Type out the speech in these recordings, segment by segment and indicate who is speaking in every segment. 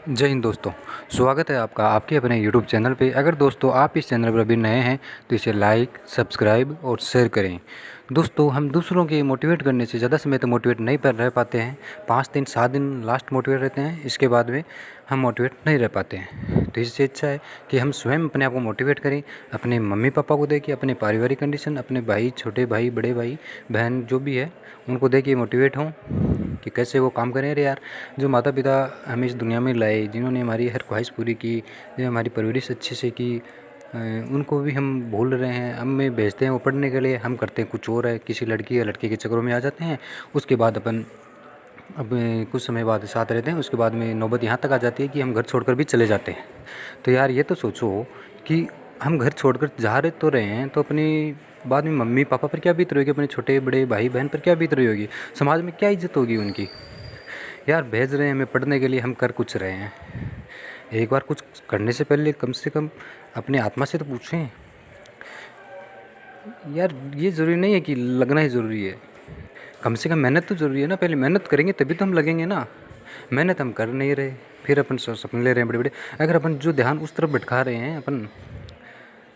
Speaker 1: जय हिंद दोस्तों। स्वागत है आपका आपके अपने YouTube चैनल पे। अगर दोस्तों आप इस चैनल पर अभी नए हैं तो इसे लाइक, सब्सक्राइब और शेयर करें। दोस्तों हम दूसरों के मोटिवेट करने से ज़्यादा समय तो मोटिवेट नहीं पर रह पाते हैं। 5 दिन 7 दिन लास्ट मोटिवेट रहते हैं, इसके बाद में हम मोटिवेट नहीं रह पाते हैं। तो इससे अच्छा है कि हम स्वयं अपने आप को मोटिवेट करें, अपने मम्मी पापा को देख के, अपने पारिवारिक कंडीशन, अपने भाई, छोटे भाई, बड़े भाई बहन जो भी है उनको देख के मोटिवेट हों कि कैसे वो काम करें। अरे यार, जो माता पिता हमें इस दुनिया में लाए, जिन्होंने हमारी हर ख्वाहिश पूरी की, जिन्होंने हमारी परवरिश अच्छे से की, उनको भी हम भूल रहे हैं। हमें भेजते हैं वो पढ़ने के लिए, हम करते हैं कुछ और है, किसी लड़की या लड़के के चक्करों में आ जाते हैं। उसके बाद अपन अब कुछ समय बाद साथ रहते हैं, उसके बाद में नौबत यहाँ तक आ जाती है कि हम घर छोड़कर भी चले जाते हैं। तो यार ये तो सोचो कि हम घर छोड़कर जा रहे तो रहे हैं, तो अपनी बाद में मम्मी पापा पर क्या बीत रही होगी, अपने छोटे बड़े भाई बहन पर क्या बीत रही होगी, समाज में क्या इज्जत होगी उनकी। यार भेज रहे हैं हमें पढ़ने के लिए, हम कर कुछ रहे हैं। एक बार कुछ करने से कम अपने आत्मा से तो पूछें। यार ये ज़रूरी नहीं है कि लगना ही ज़रूरी है, कम से कम मेहनत तो ज़रूरी है ना। पहले मेहनत करेंगे तभी तो हम लगेंगे ना। मेहनत हम कर नहीं रहे, फिर अपन सपने ले रहे हैं बड़े बड़े। अगर अपन जो ध्यान उस तरफ भटका रहे हैं, अपन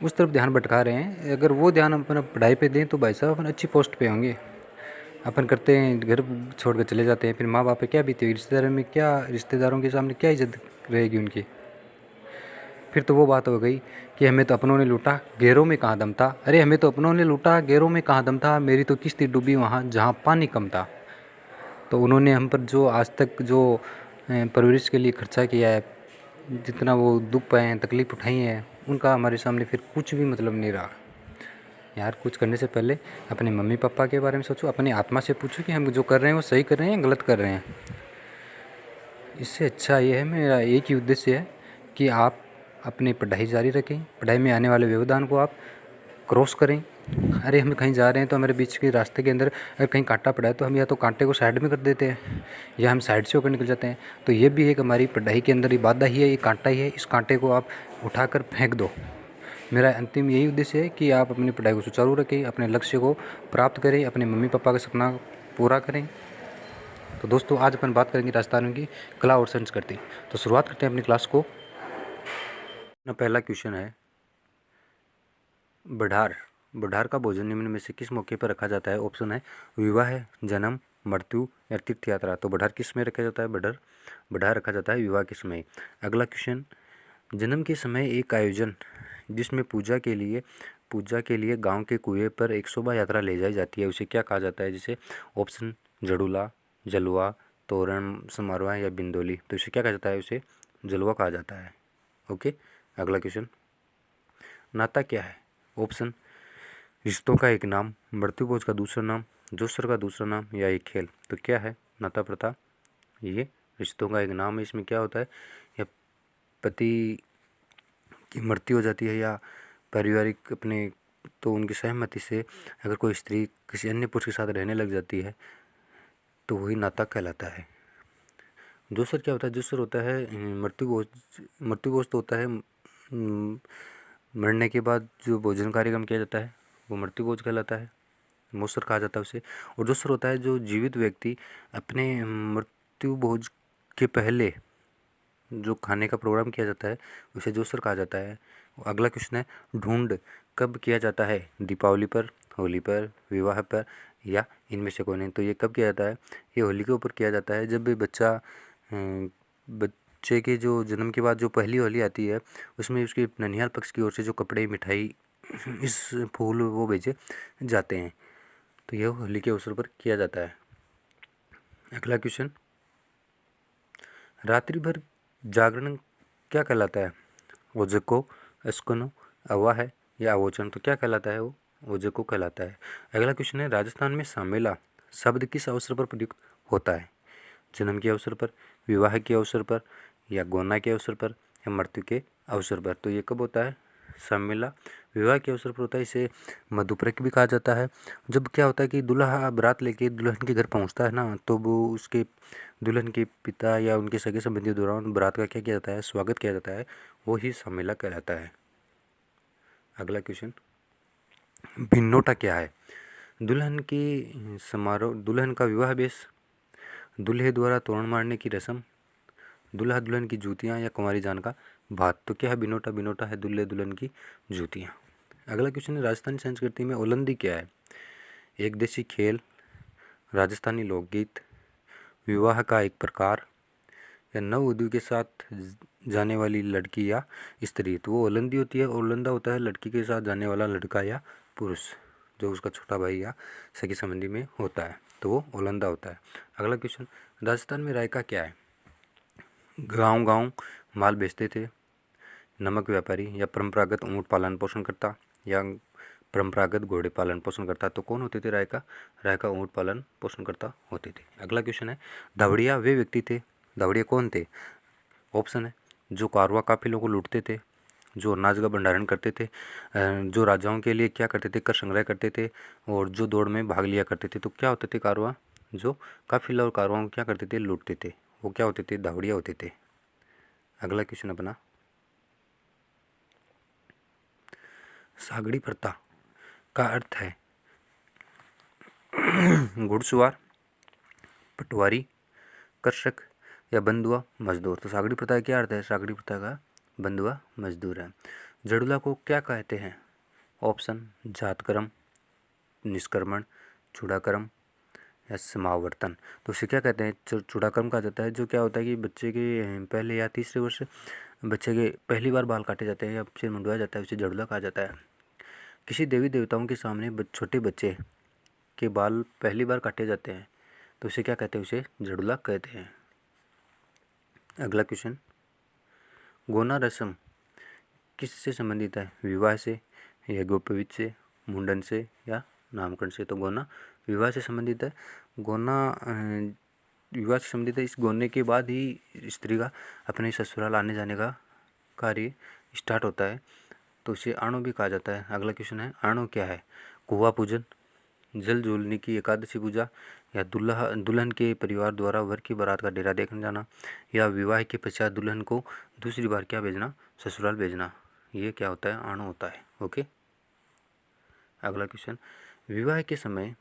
Speaker 1: उस तरफ ध्यान भटका रहे हैं, अगर वो ध्यान अपन पढ़ाई पे दें तो भाई साहब अपन अच्छी पोस्ट पे होंगे। अपन करते हैं घर छोड़ कर चले जाते हैं, फिर माँ बाप पे क्या बीती हुई, रिश्तेदारों के सामने क्या इज्जत रहेगी उनकी। फिर तो वो बात हो गई कि हमें तो अपनों ने लूटा, गैरों में कहाँ दम था। अरे हमें तो अपनों ने लूटा, गैरों में कहाँ दम था, मेरी तो किस्ती डूबी वहाँ जहाँ पानी कम था। तो उन्होंने हम पर जो आज तक जो परवरिश के लिए खर्चा किया है, जितना वो दुख पाए हैं, तकलीफ़ उठाई है, उनका हमारे सामने फिर कुछ भी मतलब नहीं रहा। यार कुछ करने से पहले अपने मम्मी पापा के बारे में सोचो, अपनी आत्मा से पूछो कि हम जो कर रहे हैं वो सही कर रहे हैं या गलत कर रहे हैं। इससे अच्छा ये है, मेरा एक ही उद्देश्य है कि आप अपनी पढ़ाई जारी रखें, पढ़ाई में आने वाले व्यवधान को आप क्रॉस करें। अरे हम कहीं जा रहे हैं तो हमारे बीच के रास्ते के अंदर अगर कहीं कांटा पड़ा है तो हम या तो कांटे को साइड में कर देते हैं या हम साइड से होकर निकल जाते हैं। तो ये भी एक हमारी पढ़ाई के अंदर ही बाधा ही है, ये कांटा ही है, इस कांटे को आप उठाकर फेंक दो। मेरा अंतिम यही उद्देश्य है कि आप अपनी पढ़ाई को सुचारू रखें, अपने लक्ष्य को प्राप्त करें, अपने मम्मी पापा का सपना पूरा करें। तो दोस्तों आज अपन बात करेंगे राजस्थान की कला और संस्कृति। तो शुरुआत करते हैं अपनी क्लास को। अपना पहला क्वेश्चन है, बढ़ार बढ़ार का भोजन निम्न में से किस मौके पर रखा जाता है। ऑप्शन है विवाह, जन्म, मृत्यु या तीर्थ यात्रा। तो बढ़ार किस में रखा जाता है, बढ़ार रखा जाता है विवाह के समय। अगला क्वेश्चन, जन्म के समय एक आयोजन जिसमें पूजा के लिए गांव के कुएं पर एक शोभा यात्रा ले जाई जाती है, उसे क्या कहा जाता है। जिसे ऑप्शन जड़ूला, जलवा, तोरण समारोह या बिंदोली। तो इसे क्या कहा जाता है, उसे जलवा कहा जाता है। ओके। अगला क्वेश्चन, नाता क्या है। ऑप्शन रिश्तों का एक नाम, मृत्यु भोज का दूसरा नाम, जोसर का दूसरा नाम या एक खेल। तो क्या है नाता प्रथा, ये रिश्तों का एक नाम है। इसमें क्या होता है, या पति की मृत्यु हो जाती है या पारिवारिक अपने तो उनकी सहमति से अगर कोई स्त्री किसी अन्य पुरुष के साथ रहने लग जाती है तो वही नाता कहलाता है। जोसर क्या होता है, जोसर होता है मृत्यु भोज तो होता है मरने के बाद जो भोजन कार्यक्रम किया जाता है वो मृत्यु भोज कहलाता है, मोसर कहा जाता है उसे। और जोसर होता है जो जीवित व्यक्ति अपने मृत्यु भोज के पहले जो खाने का प्रोग्राम किया जाता है उसे जोसर कहा जाता है। अगला क्वेश्चन है, ढूंढ कब किया जाता है। दीपावली पर, होली पर, विवाह पर या इनमें से कोई नहीं। तो ये कब किया जाता है, ये होली के ऊपर किया जाता है। जब भी बच्चे के जो जन्म के बाद जो पहली होली आती है उसमें उसके ननिहाल पक्ष की ओर से जो कपड़े, मिठाई, इस फूल वो भेजे जाते हैं। तो यह होली के अवसर पर किया जाता है। अगला क्वेश्चन, रात्रि भर जागरण क्या कहलाता है। ओजको, अस्कनो, अवा है या अवोचन। तो क्या कहलाता है, वो ओजको कहलाता है। अगला क्वेश्चन है, राजस्थान में सामेला शब्द किस अवसर पर प्रयुक्त होता है। जन्म के अवसर पर, विवाह के अवसर पर या गोना के अवसर पर या मृत्यु के अवसर पर। तो ये कब होता है, सामेला विवाह के अवसर पर होता है। इसे मधुपर्क भी कहा जाता है। जब क्या होता है कि दूल्हा बारात लेके दुल्हन के घर पहुंचता है ना, तो वो उसके दुल्हन के पिता या उनके सगे संबंधियों द्वारा बारात का क्या किया जाता है, स्वागत किया जाता है, वो ही सामेला कहलाता है। अगला क्वेश्चन, भिन्नोटा क्या है। दुल्हन का विवाह वेश, दूल्हे द्वारा तोरण मारने की रस्म, दूल्हा दुल्हन की जूतियाँ या कुंवारी जान का भात। तो क्या है बिनोटा? बिनोटा है दूल्हे दुल्हन की जूतियाँ। अगला क्वेश्चन है राजस्थानी संस्कृति में ओलंदी क्या है? एक देशी खेल, राजस्थानी लोकगीत, विवाह का एक प्रकार, या नववधू के साथ जाने वाली लड़की या स्त्री। तो वो ओलंदी होती है। ओलंदा होता है लड़की के साथ जाने वाला लड़का या पुरुष, जो उसका छोटा भाई या सगी संबंधी में होता है, तो वो ओलंदा होता है। अगला क्वेश्चन, राजस्थान में रायका क्या है? गांव गांव माल बेचते थे, नमक व्यापारी, या परंपरागत ऊँट पालन पोषण करता, या परंपरागत घोड़े पालन पोषण करता। तो कौन होते थे रायका? रायका ऊँट पालन पोषण करता होते थे। अगला क्वेश्चन है धावड़िया वे व्यक्ति थे, धावड़िया कौन थे? ऑप्शन है जो कारवा काफिलों को लूटते थे, जो अनाज का भंडारण करते थे, जो राजाओं के लिए क्या करते थे? कर संग्रह करते थे, और जो दौड़ में भाग लिया करते थे। तो क्या होते थे कारवा? जो काफिला और कारवां को क्या करते थे? लूटते थे। वो क्या होते थे? धावड़िया होते थे। अगला क्वेश्चन अपना, सागड़ी प्रथा का अर्थ है घुड़सवार, पटवारी, कृषक, या बंधुआ मजदूर। तो सागड़ी प्रथा का क्या अर्थ है? सागड़ी प्रथा का बंधुआ मजदूर है। जड़ुला को क्या कहते हैं? ऑप्शन जातकर्म, निष्कर्मण, चूड़ाकर्म, या समावर्तन। तो उसे क्या कहते हैं? चूड़ाकर्म कहा जाता है। जो क्या होता है कि बच्चे के पहले या तीसरे वर्ष बच्चे के पहली बार बाल काटे जाते हैं या सिर मुंडवाया जाता है, उसे जड़ुला कहा जाता है। किसी देवी देवताओं के सामने छोटे बच्चे के बाल पहली बार काटे जाते हैं, तो उसे क्या कहते हैं? उसे जड़ुला कहते हैं। अगला क्वेश्चन, गोना रस्म किससे संबंधित है? विवाह से, यज्ञोपवीत से, मुंडन से, या नामकरण से। तो गोना विवाह से संबंधित है। गोना विवाह से संबंधित है। इस गोने के बाद ही स्त्री का अपने ससुराल आने जाने का कार्य स्टार्ट होता है, तो उसे आणो भी कहा जाता है। अगला क्वेश्चन है आणो क्या है? कुआ पूजन, जल जोलने की एकादशी पूजा, या दुल्हन के परिवार द्वारा वर की बारात का डेरा देखने जाना, या विवाह के पश्चात दुल्हन को दूसरी बार क्या भेजना? ससुराल भेजना। ये क्या होता है? आणो होता है। ओके। अगला क्वेश्चन, विवाह के समय,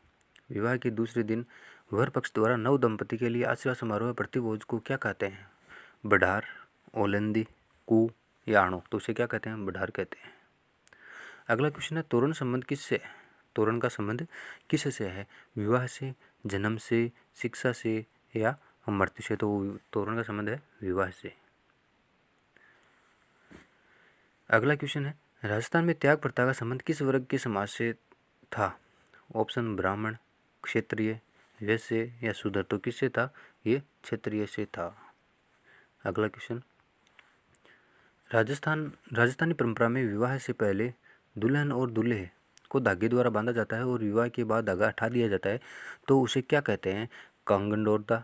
Speaker 1: विवाह के दूसरे दिन वर पक्ष द्वारा नव दंपति के लिए आशीर्वाद समारोह प्रतिभोज को क्या कहते हैं? बढ़ार, ओलंदी, कू, या आणो। तो उसे क्या कहते हैं? बढ़ार कहते हैं। अगला क्वेश्चन है तोरण संबंध किससे है? तोरण का संबंध किससे है? विवाह से, जन्म से, शिक्षा से, या मृत्यु से। तो तोरण का संबंध है विवाह से। अगला क्वेश्चन है राजस्थान में त्याग प्रथा का संबंध किस वर्ग के समाज से था? ऑप्शन ब्राह्मण, क्षत्रिय, वैश्य, या शूद्र। तो किससे था? ये क्षत्रिय से था। अगला क्वेश्चन, राजस्थानी परंपरा में विवाह से पहले दुल्हन और दूल्हे को धागे द्वारा बांधा जाता है और विवाह के बाद धागा हटा दिया जाता है, तो उसे क्या कहते हैं? कांगन डोरदा,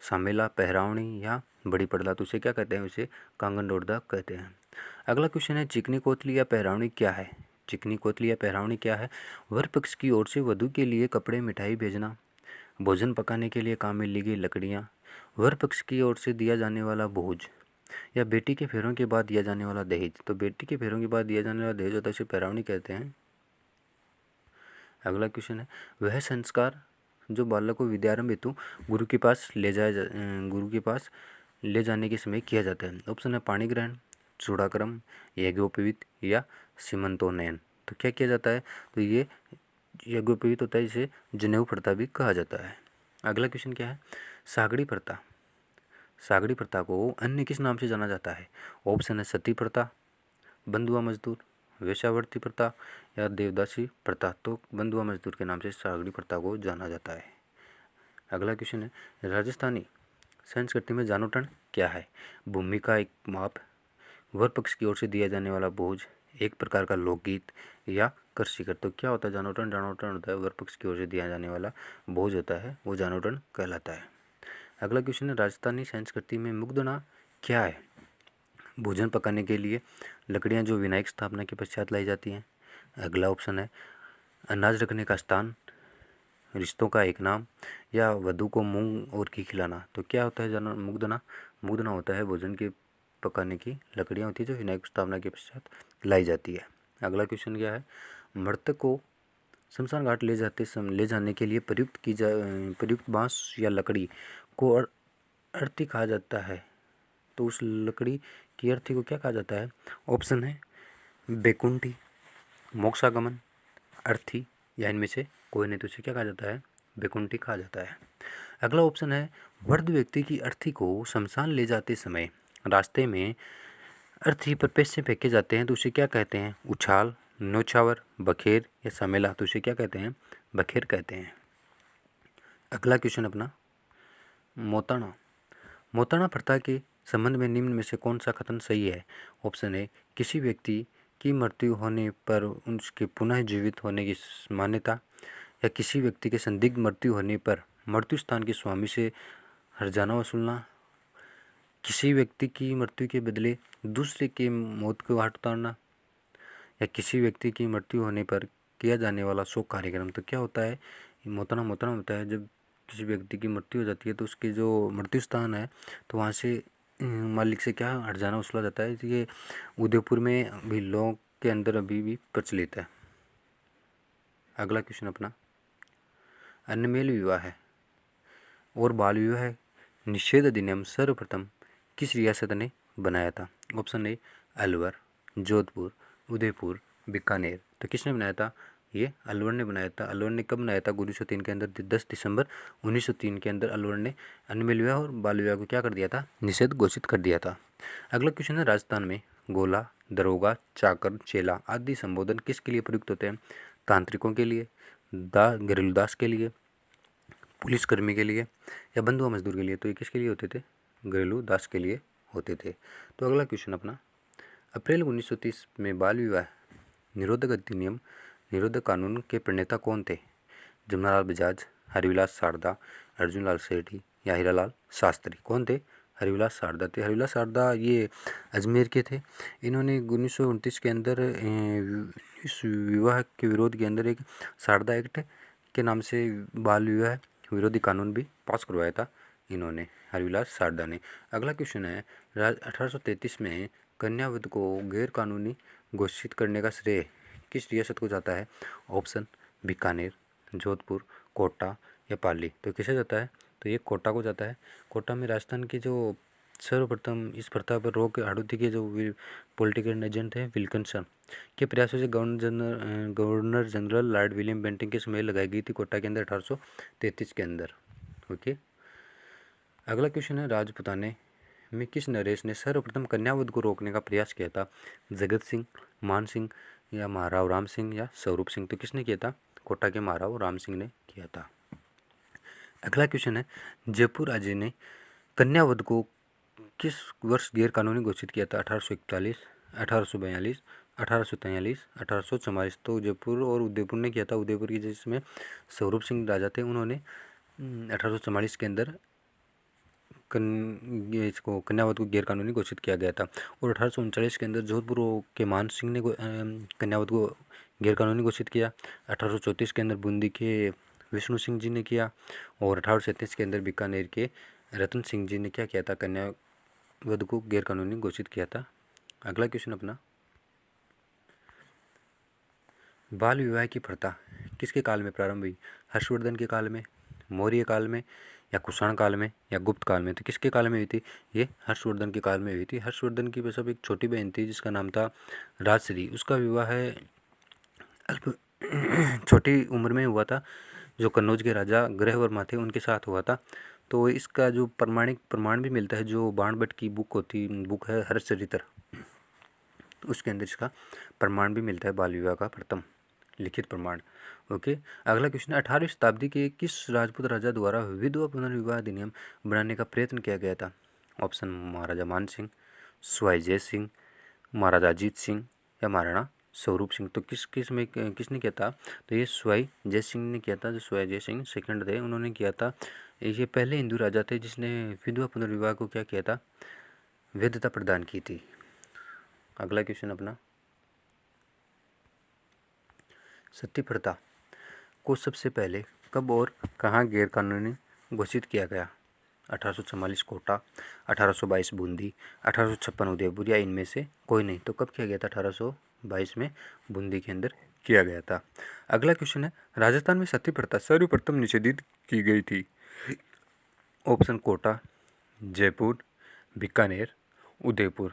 Speaker 1: सामेला, पहरावनी, या बड़ी पड़दा। तो उसे क्या कहते हैं? उसे कांगन डोरदा कहते हैं। अगला क्वेश्चन है चिकनी कोतली या पहरावनी क्या है? चिकनी कोतली या पहरावनी क्या है? वर पक्ष की ओर से वधू के लिए कपड़े, मिठाई भेजना, भोजन पकाने के लिए काम में ली गई लकड़ियाँ, वर पक्ष की ओर से दिया जाने वाला भोज, या बेटी के फेरों के बाद दिया जाने वाला दहेज। तो बेटी के फेरों के बाद दिया जाने वाला दहेज होता है, इसे पहरावनी कहते हैं। अगला क्वेश्चन है वह संस्कार जो बालक को विद्यारंभ हेतु गुरु के पास ले जाने के समय किया जाता है। ऑप्शन है पाणी ग्रहण, चूड़ाक्रम, यज्ञोपवीत, या सीमंतोन्नयन। तो क्या किया जाता है? तो ये यज्ञोपवीत होता है, इसे जनेऊ प्रथा भी कहा जाता है। अगला क्वेश्चन क्या है? सागड़ी प्रथा, सागड़ी प्रथा को अन्य किस नाम से जाना जाता है? ऑप्शन है सती प्रथा, बंधुआ मजदूर, वेश्यावृत्ति प्रथा, या देवदासी प्रथा। तो बंधुआ मजदूर के नाम से सागड़ी प्रथा को जाना जाता है। अगला क्वेश्चन है राजस्थानी संस्कृति में जानोटन क्या है? भूमि का एक माप, वर पक्ष की ओर से दिया जाने वाला बोझ, एक प्रकार का लोकगीत, या कृषि कर। तो क्या होता है जानोटन? जानोटन होता है वर पक्ष की ओर से दिया जाने वाला बोझ होता है, वो जानोटन कहलाता है। अगला क्वेश्चन है राजस्थानी संस्कृति में मुग्धना क्या है? भोजन पकाने के लिए लकड़ियाँ जो विनायक स्थापना के पश्चात लाई जाती हैं। अगला ऑप्शन है अनाज रखने का स्थान, रिश्तों का एक नाम, या वधू को मूंग और घी खिलाना। तो क्या होता है जानो मुग्धना? मुग्धना होता है भोजन के पकाने की लकड़ियाँ होती है जो विनायक स्थापना के पश्चात लाई जाती है। अगला क्वेश्चन क्या है? मृतक को शमशान घाट ले जाने के लिए प्रयुक्त बांस या लकड़ी को अर्थी कहा जाता है। तो उस लकड़ी की अर्थी को क्या कहा जाता है? ऑप्शन है बैकुंठी, मोक्षागमन, अर्थी या इनमें से कोई नहीं, तो इसे क्या कहा जाता है? बैकुंठी कहा जाता है। अगला ऑप्शन है वृद्ध व्यक्ति की अर्थी को शमशान ले जाते समय रास्ते में अर्थी पर पैसे फेंके जाते हैं तो उसे क्या कहते हैं? उछाल, नौछावर, बखेर या समेला, तो उसे क्या कहते हैं? बखेर कहते हैं। अगला क्वेश्चन अपना मोताणा। मोताणा प्रथा के संबंध में निम्न में से कौन सा कथन सही है? ऑप्शन है किसी व्यक्ति की मृत्यु होने पर उसके पुनः जीवित होने की मान्यता, या किसी व्यक्ति के संदिग्ध मृत्यु होने पर मृत्यु स्थान के स्वामी से हर्जाना वसूलना, किसी व्यक्ति की मृत्यु के बदले दूसरे की मौत को हाथ उतारना, या किसी व्यक्ति की मृत्यु होने पर किया जाने वाला शोक कार्यक्रम। तो क्या होता है? मोताना मोताना होता है जब किसी व्यक्ति की मृत्यु हो जाती है तो उसके जो मृत्यु स्थान है तो वहाँ से मालिक से क्या हर्जाना वसूला जाता है। तो ये उदयपुर में भी लोगों के अंदर अभी भी प्रचलित है। अगला क्वेश्चन अपना अन्नमेल विवाह है और बाल विवाह निषेध अधिनियम सर्वप्रथम किस रियासत ने बनाया था? Option A Alwar, Jodhpur, Udaipur, Bikaner. तो किसने बनाया था? ये अलवर ने बनाया था। अलवर ने कब बनाया था? 1903 के अंदर 10 दिसंबर 1903 के अंदर अलवर ने अन्नमेल विवाह और बाल विवाह को क्या कर दिया था? निषेध घोषित कर दिया था। अगला क्वेश्चन है राजस्थान में गोला, दरोगा, चाकर, चेला आदि संबोधन किसके लिए प्रयुक्त होते हैं? तांत्रिकों के लिए, घरेलू दास के लिए, पुलिसकर्मी के लिए या बंधुआ मजदूर के लिए। तो ये किसके लिए होते थे? घरेलू दास के लिए होते थे। तो अगला क्वेश्चन अपना अप्रैल 1930 में बाल विवाह निरोधक अधिनियम निरोधक कानून के प्रणेता कौन थे? जमनालाल बजाज, हरिविलास शारदा, अर्जुन लाल सेठी या हीरालाल शास्त्री। कौन थे? हरिविलास शारदा थे। हरिविलास शारदा ये अजमेर के थे। इन्होंने 1929 के अंदर इस विवाह के विरोध के अंदर एक शारदा एक्ट के नाम से बाल विवाह विरोधी कानून भी पास करवाया था इन्होंने, हरिविलास शारदा ने। अगला क्वेश्चन है 1833 में कन्यावध को गैर कानूनी घोषित करने का श्रेय किस रियासत को जाता है? ऑप्शन बीकानेर, जोधपुर, कोटा या पाली। तो किसे जाता है? तो ये कोटा को जाता है। कोटा में राजस्थान के जो सर्वप्रथम इस प्रथा पर रोक हड़ौती के जो पॉलिटिकल एजेंट थे विल्किंसन के प्रयासों से governor general Lord William Bentinck के समय लगाई गई थी कोटा के अंदर 1833 के अंदर। ओके। अगला क्वेश्चन है राजपुताने में किस नरेश ने सर्वप्रथम कन्यावध को रोकने का प्रयास किया था? जगत सिंह, मान सिंह या महाराव राम सिंह या स्वरूप सिंह। तो किसने किया था? कोटा के महाराव राम सिंह ने किया था। अगला क्वेश्चन है जयपुर राज्य ने कन्यावध को किस वर्ष गैर कानूनी घोषित किया था? 1841, 1842, 1843, 1844। तो जयपुर और उदयपुर ने किया था। उदयपुर की जिसमें स्वरूप सिंह राजा थे उन्होंने 1844 के अंदर इसको कन्यावध को गैर कानूनी घोषित किया गया था। और 1839 के अंदर जोधपुर के मान सिंह ने कन्यावध को गैर कानूनी घोषित किया। 1834 के अंदर बूंदी के विष्णु सिंह जी ने किया। और 1837 के अंदर बीकानेर के रतन सिंह जी ने क्या किया था? कन्यावध को गैर कानूनी घोषित किया था। अगला क्वेश्चन अपना बाल विवाह की प्रथा किसके काल में प्रारंभ हुई? हर्षवर्धन के काल में, मौर्य काल में या कुषाण काल में या गुप्त काल में। तो किसके काल में हुई थी? ये हर्षवर्धन के काल में हुई थी। हर्षवर्धन की बस अब एक छोटी बहन थी जिसका नाम था राजश्री। उसका विवाह अल्प छोटी उम्र में हुआ था। जो कन्नौज के राजा ग्रहवर्मा थे उनके साथ हुआ था। तो इसका जो प्रमाण भी मिलता है, जो बाणभट्ट की बुक है हर्षचरित्र, उसके अंदर इसका प्रमाण भी मिलता है बाल विवाह का प्रथम लिखित प्रमाण। ओके। अगला क्वेश्चन 18वीं शताब्दी के किस राजपूत राजा द्वारा विधवा पुनर्विवाह अधिनियम बनाने का प्रयत्न किया गया था? ऑप्शन महाराजा मान सिंह, स्वाई जय सिंह, महाराजा अजीत सिंह या महाराणा स्वरूप सिंह। तो किसने किया था? तो ये स्वाई जय सिंह ने किया था। जो स्वाई जय सिंह सेकंड थे उन्होंने किया था। ये पहले हिंदू राजा थे जिसने विधवा पुनर्विवाह को क्या किया था? वैधता प्रदान की थी। अगला क्वेश्चन अपना सती प्रथा को सबसे पहले कब और कहाँ गैर कानूनी घोषित किया गया? 1844 कोटा, 1822 बूंदी, 1856 उदयपुर या इनमें से कोई नहीं। तो कब किया गया था? 1822 में बूंदी के अंदर किया गया था। अगला क्वेश्चन है राजस्थान में सती प्रथा सर्वप्रथम निषेधित की गई थी? ऑप्शन कोटा, जयपुर, बीकानेर, उदयपुर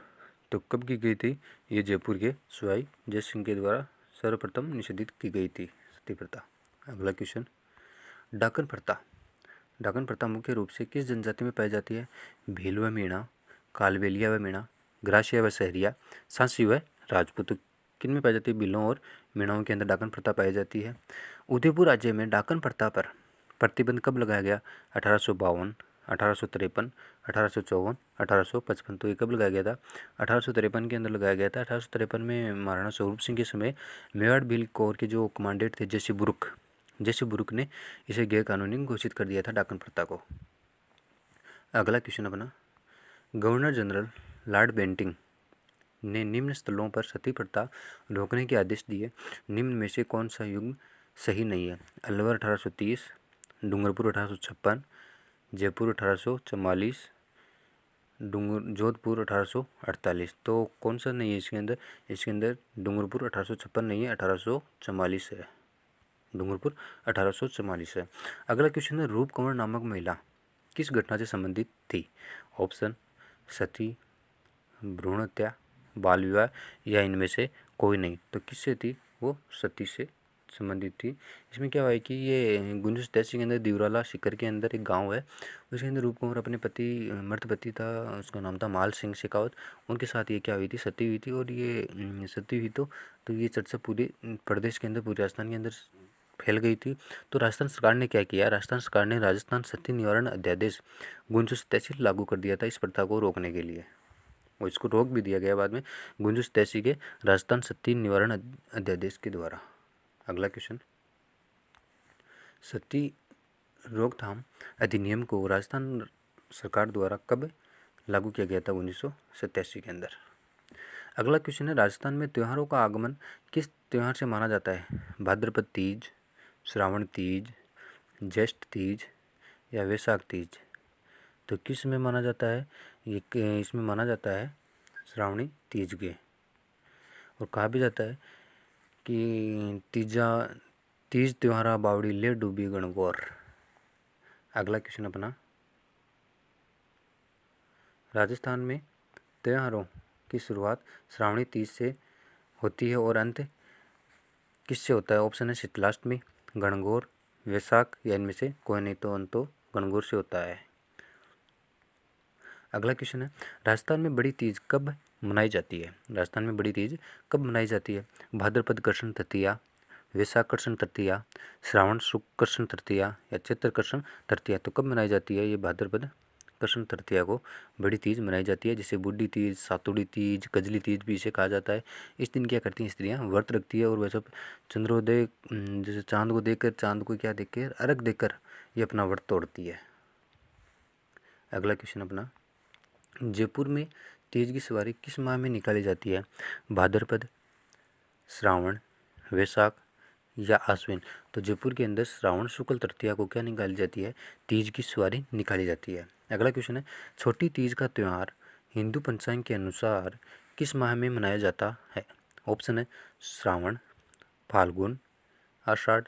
Speaker 1: तो कब की गई थी? ये जयपुर के सवाई जय सिंह के द्वारा सर्वप्रथम निषेधित की गई थी सती प्रथा। अगला क्वेश्चन, डाकन प्रथा। डाकन प्रथा मुख्य रूप से किस जनजाति में पाई जाती है? भील व मीणा, कालबेलिया व मीणा, ग्रासिया व सहरिया, सांसी व राजपूत। किन में पाई जाती है? भीलों और मीणाओं के अंदर डाकन प्रथा पाई जाती है। उदयपुर राज्य में डाकन प्रथा पर प्रतिबंध कब लगाया गया? 1852, 1853, 1854, 1855। तो ये कब लगाया गया था? 1853 के अंदर लगाया गया था। 1853 में महाराणा स्वरूप सिंह के समय मेवाड़ भील कोर के जो कमांडेंट थे जैसे बुरुक ने इसे गैर कानूनी घोषित कर दिया था डाकन प्रथा को। अगला क्वेश्चन अपना, गवर्नर जनरल लॉर्ड बेंटिंग ने निम्न स्थलों पर सती प्रथा रोकने के आदेश दिए, निम्न में से कौन सा युग सही नहीं है? अलवर 1830, डूंगरपुर 1856, जयपुर 1844, जोधपुर 1848। तो कौन सा नहीं है इसके अंदर? इसके अंदर डूंगरपुर 1856 नहीं है, 1844 है। डूंगरपुर 1844 है। अगला क्वेश्चन है, रूप कंवर नामक महिला किस घटना से संबंधित थी? ऑप्शन, सती, भ्रूण हत्या, बाल विवाह या इनमें से कोई नहीं। तो किससे थी? वो सती से संबंधित थी। इसमें क्या हुआ है कि ये 1983 के अंदर दिवराला सीकर के अंदर एक गांव है, उसके अंदर रूप कंवर अपने पति मृत पति था, उसका नाम था माल सिंह शेखावत, उनके साथ ये क्या हुई थी? सती हुई थी। और ये सती हुई तो ये चर्चा पूरे प्रदेश के अंदर, पूरे राजस्थान के अंदर फैल गई थी। तो राजस्थान सरकार ने क्या किया? राजस्थान सरकार ने राजस्थान सती निवारण अध्यादेश 1987 लागू कर दिया था इस प्रथा को रोकने के लिए, और इसको रोक भी दिया गया बाद में 1987 के राजस्थान सती निवारण अध्यादेश के द्वारा। अगला क्वेश्चन, सती रोकथाम अधिनियम को राजस्थान सरकार द्वारा कब लागू किया गया था? 1987 के अंदर। अगला क्वेश्चन है, राजस्थान में त्योहारों का आगमन किस त्यौहार से माना जाता है? भाद्रपद तीज, श्रावण तीज, ज्येष्ठ तीज या वैशाख तीज। तो किस में माना जाता है? ये इसमें माना जाता है श्रावणी तीज के। और कहा भी जाता है कि तीज त्योहारा बावड़ी ले डूबी गणगौर। अगला क्वेश्चन अपना, राजस्थान में त्योहारों की शुरुआत श्रावणी तीज से होती है और अंत किससे होता है? ऑप्शन है शीतलाष्टमी, गणगौर, वैशाख या इनमें से कोई नहीं। तो अंत तो गणगौर से होता है। अगला क्वेश्चन है, राजस्थान में बड़ी तीज कब मनाई जाती है? राजस्थान में बड़ी तीज कब मनाई जाती है? भाद्रपद कृष्ण तृतीया, वैशाख कृष्ण तृतीया, श्रावण शुक्ल कृष्ण तृतीया या चैत्र कृष्ण तृतीया। तो कब मनाई जाती है? ये भाद्रपद कृष्ण तृतीया को बड़ी तीज मनाई जाती है, जिसे बूढ़ी तीज, सातुड़ी तीज, कजली तीज भी इसे कहा जाता है। इस दिन क्या करती हैं स्त्रियां? व्रत रखती है और वैसे चंद्रोदय जैसे चांद को देखकर, चांद को क्या देखकर, अर्घ देकर ये अपना व्रत तोड़ती है। अगला क्वेश्चन अपना, जयपुर में तीज की सवारी किस माह में निकाली जाती है? भाद्रपद, श्रावण, वैशाख या आश्विन। तो जयपुर के अंदर श्रावण शुक्ल तृतीया को क्या निकाली जाती है? तीज की सवारी निकाली जाती है। अगला क्वेश्चन है, छोटी तीज का त्यौहार हिंदू पंचांग के अनुसार किस माह में मनाया जाता है? ऑप्शन है श्रावण, फाल्गुन, आषाढ़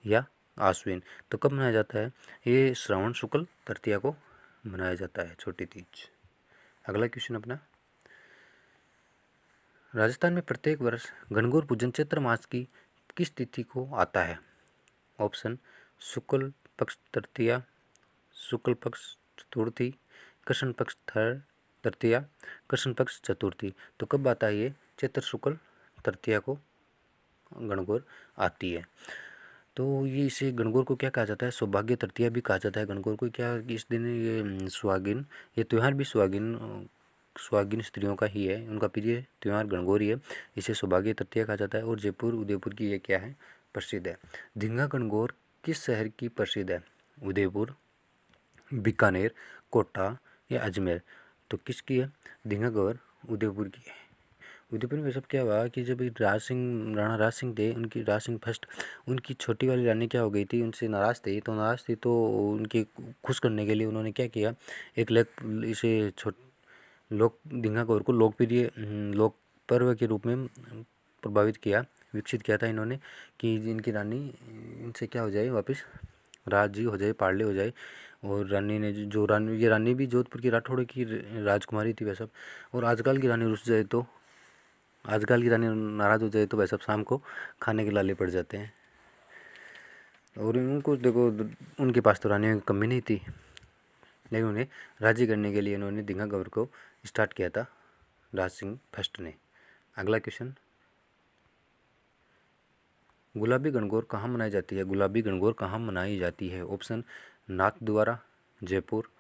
Speaker 1: या आश्विन। तो कब मनाया जाता है? ये श्रावण शुक्ल तृतीया को मनाया जाता है छोटी तीज। अगला क्वेश्चन अपना, राजस्थान में प्रत्येक वर्ष गणगौर पूजन चैत्र मास की किस तिथि को आता है? ऑप्शन शुक्ल पक्ष तृतीया, शुक्ल पक्ष चतुर्थी, कृष्ण पक्ष तृतीया, कृष्ण पक्ष चतुर्थी। तो कब आता है ये? चैत्र शुक्ल तृतीया को गणगौर आती है। तो ये इसे गणगौर को क्या कहा जाता है? सौभाग्य तृतीया भी कहा जाता है गणगौर को। क्या इस दिन ये सुहागिन, ये त्यौहार भी सुहागिन स्त्रियों का ही है, उनका प्रिय त्यौहार गणगौर ही है, इसे सौभाग्य तृतीया कहा जाता है। और जयपुर उदयपुर की ये क्या है? प्रसिद्ध है। धींगा गणगौर किस शहर की प्रसिद्ध है? उदयपुर, बीकानेर, कोटा या अजमेर। तो किसकी है? धींगा गौर उदयपुर की है। उदयपुर में सब क्या हुआ कि जब राणा राज सिंह थे, राज सिंह फर्स्ट, उनकी छोटी वाली रानी क्या हो गई थी, उनसे नाराज़ थी तो उनके खुश करने के लिए उन्होंने क्या किया, एक इसे लोक धींगा गौर को लोकप्रिय लोक पर्व के रूप में प्रभावित किया, विकसित किया था इन्होंने, कि इनकी रानी इनसे क्या हो जाए, वापस राजी हो जाए, पाड़ले हो जाए। और रानी ने जो रानी, ये रानी भी जोधपुर की राठौड़ की राजकुमारी थी वह सब। और आजकल की रानी रुस जाए तो, आजकल की रानी नाराज़ हो जाए तो वह सब शाम को खाने के लाले पड़ जाते हैं। और उनको देखो, उनके पास तो रानियों की कमी नहीं थी, लेकिन उन्हें राजी करने के लिए उन्होंने दीघा गबर को स्टार्ट किया था राज सिंह फर्स्ट ने। अगला क्वेश्चन, गुलाबी गणगौर कहाँ मनाई जाती है? गुलाबी गणगौर कहाँ मनाई जाती है? ऑप्शन नाथद्वारा, जयपुर,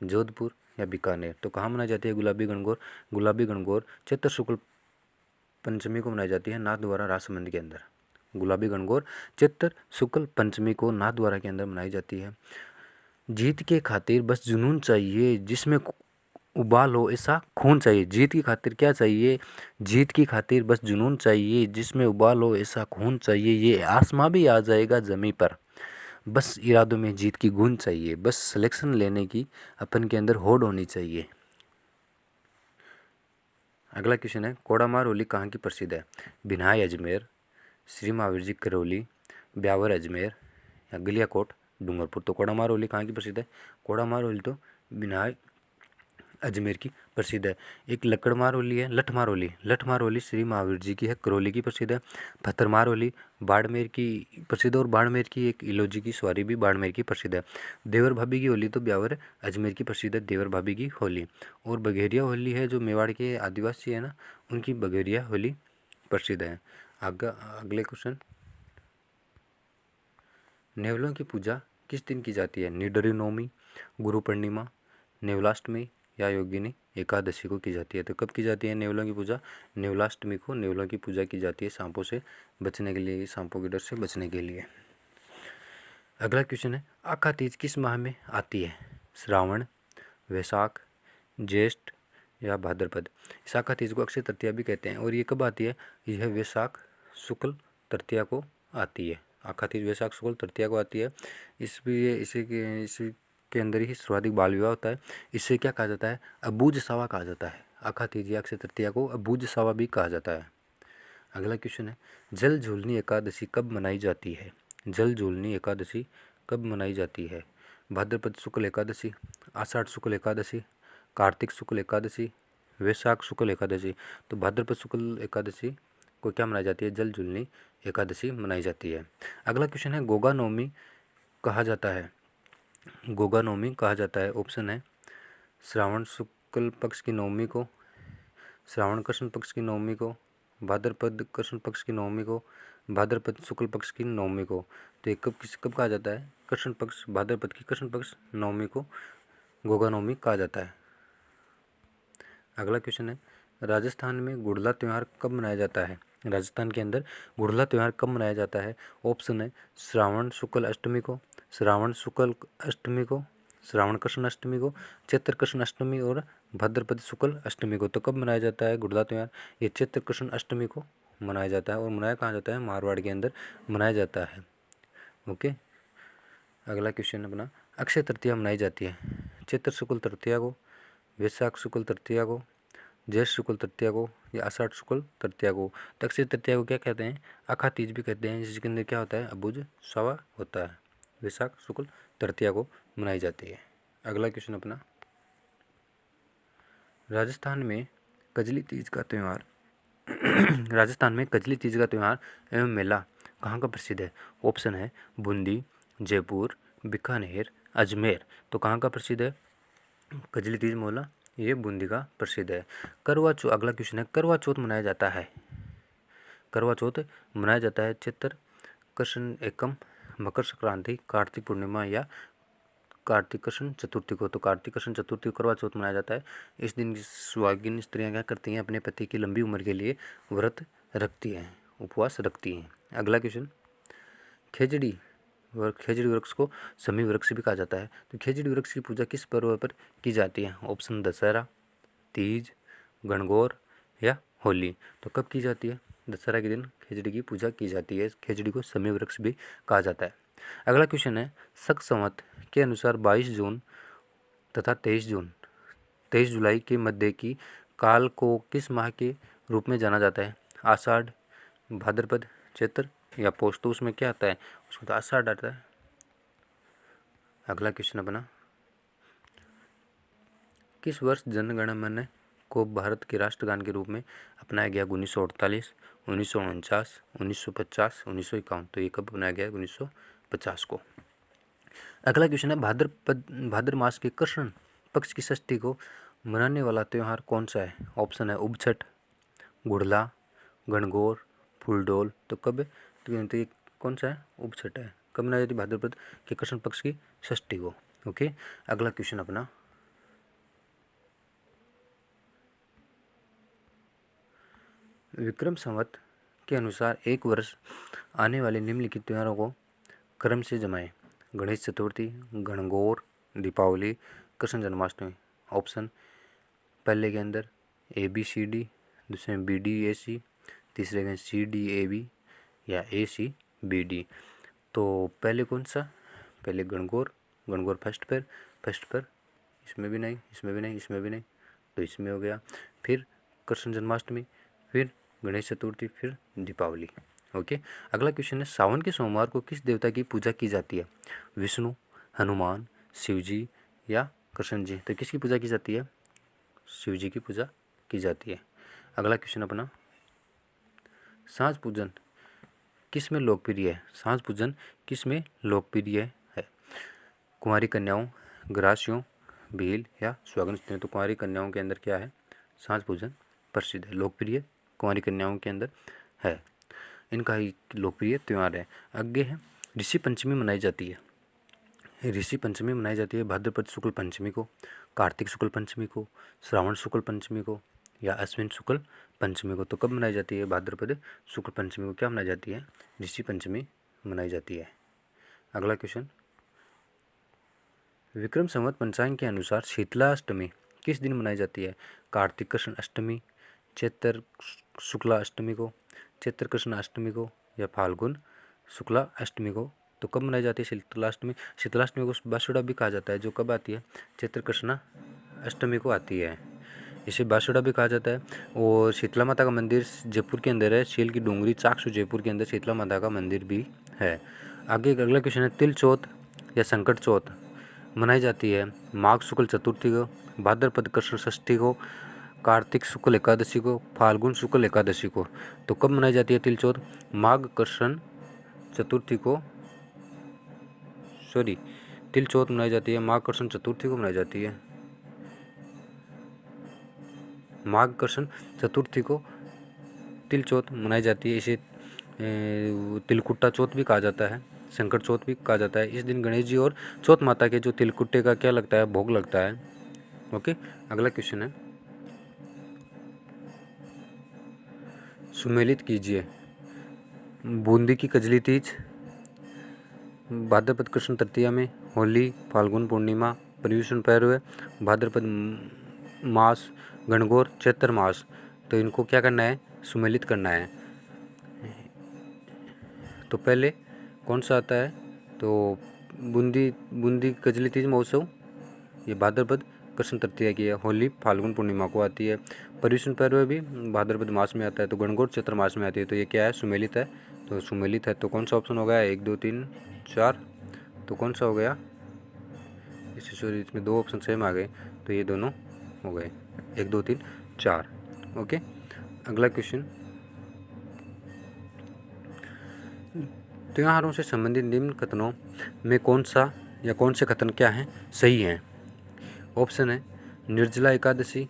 Speaker 1: जोधपुर या बीकानेर। तो कहाँ मनाई जाती है गुलाबी गणगौर? गुलाबी गणगौर चैत्र शुक्ल पंचमी को मनाई जाती है नाथद्वारा राजसमंद के अंदर। गुलाबी गणगौर चैत्र शुक्ल पंचमी को नाथद्वारा के अंदर मनाई जाती है। जीत के खातिर बस जुनून चाहिए जिसमें उबाल हो ऐसा खून चाहिए। जीत की खातिर क्या चाहिए? जीत की खातिर बस जुनून चाहिए जिसमें उबाल हो ऐसा खून चाहिए। ये आसमां भी आ जाएगा ज़मीं पर, बस इरादों में जीत की गूंज चाहिए। बस सिलेक्शन लेने की अपन के अंदर होड़ होनी चाहिए। अगला क्वेश्चन है, कोड़ामार होली कहाँ की प्रसिद्ध है? बिन्हाई अजमेर, श्री महावीर जी करौली, ब्यावर अजमेर या गलियाकोट डूंगरपुर। तो कोड़ामार होली कहाँ की प्रसिद्ध है? कोड़ामार होली तो बिन्हाई अजमेर की प्रसिद्ध है। एक लकड़मार होली है, लठमार होली। लठमार होली श्री महावीर जी की है, करौली की प्रसिद्ध है। पत्थरमार होली बाड़मेर की प्रसिद्ध है, और बाड़मेर की एक इलोजी की सवारी भी बाड़मेर की प्रसिद्ध है। देवर भाभी की होली तो ब्यावर अजमेर की प्रसिद्ध है, देवर भाभी की होली। और बघेरिया होली है, जो मेवाड़ के आदिवासी है ना, उनकी बघेरिया होली प्रसिद्ध है। अगले क्वेश्चन, नेवलों की पूजा किस दिन की जाती है? निडरी नवमी, गुरु पूर्णिमा, नेवलाष्टमी या योगिनी एकादशी को की जाती है। तो कब की जाती है नेवलों की पूजा? नेवलाष्टमी को नेवलों की पूजा की जाती है, सांपों से बचने के लिए, सांपों के डर से बचने के लिए। अगला क्वेश्चन है, आखा तीज किस माह में आती है? श्रावण, वैशाख, ज्येष्ठ या भाद्रपद। इस आखा तीज को अक्षय तृतीया भी कहते हैं, और ये कब आती है? यह वैशाख शुक्ल तृतीया को आती है। आखा तीज वैशाख शुक्ल तृतीया को आती है। इसी के अंदर ही सर्वाधिक बाल विवाह होता है। इससे क्या कहा जाता है? अबूझ सावा कहा जाता है। आखा तीज या अक्षय तृतीया को अबूझ सावा भी कहा जाता है। अगला क्वेश्चन है, जल झूलनी एकादशी कब मनाई जाती है? जल झूलनी एकादशी कब मनाई जाती है? भाद्रपद शुक्ल एकादशी, आषाढ़ शुक्ल एकादशी, कार्तिक शुक्ल एकादशी, वैशाख शुक्ल एकादशी। तो भाद्रपद शुक्ल एकादशी को क्या मनाई जाती है? जल झूलनी एकादशी मनाई जाती है। अगला क्वेश्चन है, गोगा नवमी कहा जाता है? गोगा नवमी कहा जाता है। ऑप्शन है श्रावण शुक्ल पक्ष की नवमी को, श्रावण कृष्ण पक्ष की नवमी को, भाद्रपद कृष्ण पक्ष की नवमी को, भाद्रपद शुक्ल पक्ष की नवमी को। तो ये कब कहा जाता है? कृष्ण पक्ष, भाद्रपद की कृष्ण पक्ष नवमी को गोगा नवमी कहा जाता है। अगला क्वेश्चन है, राजस्थान में गुड़ला त्यौहार कब मनाया जाता है? राजस्थान के अंदर गुड़ला त्यौहार कब मनाया जाता है? ऑप्शन है श्रावण शुक्ल अष्टमी को, श्रावण शुक्ल अष्टमी को, श्रावण कृष्ण अष्टमी को, चैत्र कृष्ण अष्टमी और भाद्रपद शुक्ल अष्टमी को। तो कब मनाया जाता है गुड़ला त्यौहार? ये चैत्र कृष्ण अष्टमी को मनाया जाता है, और मनाया कहाँ जाता है? मारवाड़ के अंदर मनाया जाता है। ओके। अगला क्वेश्चन अपना, अक्षय तृतीया मनाई जाती है चैत्र शुक्ल तृतीया को, वैशाख शुक्ल तृतीया को, ज्येष्ठ शुक्ल तृतीया को या आषाढ़ शुक्ल तृतीया को। तो अक्षय तृतीया को क्या कहते हैं? आखा तीज भी कहते हैं, जिसके अंदर क्या होता है? अबूझ सावा होता है। वैशाख शुक्ल तृतीया को मनाई जाती है। अगला क्वेश्चन अपना, राजस्थान में कजली तीज का त्यौहार राजस्थान में कजली तीज का त्यौहार एवं मेला कहाँ का प्रसिद्ध है? ऑप्शन है बूंदी, जयपुर, बीकानेर, अजमेर। तो कहाँ का प्रसिद्ध है कजली तीज मेला? ये बूंदी का प्रसिद्ध है। करवा चौथ, अगला क्वेश्चन है, करवा चौथ मनाया जाता है? करवा चौथ मनाया जाता है चैत्र कृष्ण एकम, मकर संक्रांति, कार्तिक पूर्णिमा या कार्तिक कृष्ण चतुर्थी को। तो कार्तिक कृष्ण चतुर्थी को करवा चौथ मनाया जाता है। इस दिन सुहागिन स्त्रियां क्या करती हैं? अपने पति की लंबी उम्र के लिए व्रत रखती हैं, उपवास रखती हैं। अगला क्वेश्चन, खेजड़ी खेजड़ी वृक्ष को समी वृक्ष भी कहा जाता है। तो खेजड़ी वृक्ष की पूजा किस पर्व पर की जाती है? ऑप्शन दशहरा, तीज, गणगौर या होली। तो कब की जाती है? दशहरा के दिन खेजड़ी की पूजा की जाती है। खेजड़ी को समी वृक्ष भी कहा जाता है। अगला क्वेश्चन है, शक संवत के अनुसार 22 जून तथा 23 जुलाई के मध्य की काल को किस माह के रूप में जाना जाता है? आषाढ़, भाद्रपद, चैत्र या पोष। तो उसमें क्या आता है? उसमें तो आषाढ़ आता है। अगला क्वेश्चन अपना, किस वर्ष जन गण मन को भारत के राष्ट्रगान के रूप में अपनाया गया? 1948, 1949, 1950, 1951। तो ये कब बनाया गया? 1950 को। अगला क्वेश्चन है, भाद्र मास के कृष्ण पक्ष की षष्ठी को मनाने वाला त्यौहार कौन सा है? ऑप्शन है उबछठ, गुड़ला, गणगौर, फूलडोल। तो कब? तो ये कौन सा है? उबछठ है। कब मनाई जाती है? भाद्रपद के कृष्ण पक्ष की षष्ठी को। ओके, अगला क्वेश्चन अपना, विक्रम संवत के अनुसार एक वर्ष आने वाले निम्नलिखित त्योहारों को क्रम से जमाएं। गणेश चतुर्थी, गणगौर, दीपावली, कृष्ण जन्माष्टमी। ऑप्शन पहले के अंदर ABCD, दूसरे में BDAC, तीसरे में CDAB या ACBD। तो पहले कौन सा? पहले गणगौर, गणगौर फर्स्ट पर, इसमें भी नहीं, इसमें भी नहीं, इसमें भी नहीं, तो इसमें हो गया। फिर कृष्ण जन्माष्टमी, फिर गणेश चतुर्थी, फिर दीपावली। ओके, अगला क्वेश्चन है, सावन के सोमवार को किस देवता की पूजा की जाती है? विष्णु, हनुमान, शिव जी या कृष्ण जी। तो किसकी पूजा की जाती है? शिव जी की पूजा की जाती है। अगला क्वेश्चन अपना, सांझ पूजन किस में लोकप्रिय है? सांझ पूजन किस में लोकप्रिय है? कुंवारी कन्याओं, ग्रासियों, भील या सुहागन स्त्रियों। तो कुंवारी कन्याओं के अंदर क्या है? सांझ पूजन प्रसिद्ध है, लोकप्रिय कुंवारी कन्याओं के अंदर है, इनका ही लोकप्रिय त्यौहार है। आगे है, ऋषि पंचमी मनाई जाती है। ऋषि पंचमी मनाई जाती है भाद्रपद शुक्ल पंचमी को, कार्तिक शुक्ल पंचमी को, श्रावण शुक्ल पंचमी को या अश्विन शुक्ल पंचमी को। तो कब मनाई जाती है? भाद्रपद शुक्ल पंचमी को क्या मनाई जाती है? ऋषि पंचमी मनाई जाती है। अगला क्वेश्चन, विक्रम संवत पंचांग के अनुसार शीतलाष्टमी किस दिन मनाई जाती है? कार्तिक कृष्ण अष्टमी, चैत्र शुक्ला अष्टमी को, चैत्र कृष्ण अष्टमी को या फाल्गुन शुक्ला अष्टमी को। तो कब मनाई जाती है शीतलाष्टमी? शीतलाष्टमी को बासुड़ा भी कहा जाता है, जो कब आती है? चैत्र कृष्ण अष्टमी को आती है, इसे बासुड़ा भी कहा जाता है। और शीतला माता का मंदिर जयपुर के अंदर है, शील की डूंगरी चाकसू जयपुर के अंदर शीतला माता का मंदिर भी है। आगे अगला क्वेश्चन है, तिल चौथ या संकट चौथ मनाई जाती है माघ शुक्ल चतुर्थी को, भाद्रपद कृष्ण षष्ठी को, कार्तिक शुक्ल एकादशी को, फाल्गुन शुक्ल एकादशी को। तो कब मनाई जाती है तिल चौथ? माघ कृष्ण चतुर्थी को, तिल चौथ मनाई जाती है माघ कृष्ण चतुर्थी को मनाई जाती है। माघ कृष्ण चतुर्थी को तिल चौथ मनाई जाती है। इसे तिलकुट्टा चौथ भी कहा जाता है, संकट चौथ भी कहा जाता है। इस दिन गणेश जी और चौथ माता के जो तिलकुट्टे का क्या लगता है? भोग लगता है। ओके, अगला क्वेश्चन है, सुमेलित कीजिए। बूंदी की कजली तीज, भाद्रपद कृष्ण तृतीया में, होली, फाल्गुन पूर्णिमा, पर्युषण पर्व, भाद्रपद मास, गणगौर, चैत्र मास। तो इनको क्या करना है? सुमेलित करना है। तो पहले कौन सा आता है? तो बूंदी कजली तीज महोत्सव ये भाद्रपद कृष्ण तृतीया की है। होली फाल्गुन पूर्णिमा को आती है। पर्युषण पर्व भी भाद्रपद मास में आता है। तो गणगौर चैत्र मास में आती है। तो ये क्या है? सुमेलित है। तो सुमेलित है, तो कौन सा ऑप्शन हो गया? 1 2 3 4। तो कौन सा हो गया? इसमें 2 ऑप्शन सेम आ गए, तो ये दोनों हो गए 1 2 3 4। ओके, अगला क्वेश्चन, त्योहारों से संबंधित निम्न कथनों में कौन सा या कौन से कथन क्या हैं सही हैं? ऑप्शन है, निर्जला एकादशी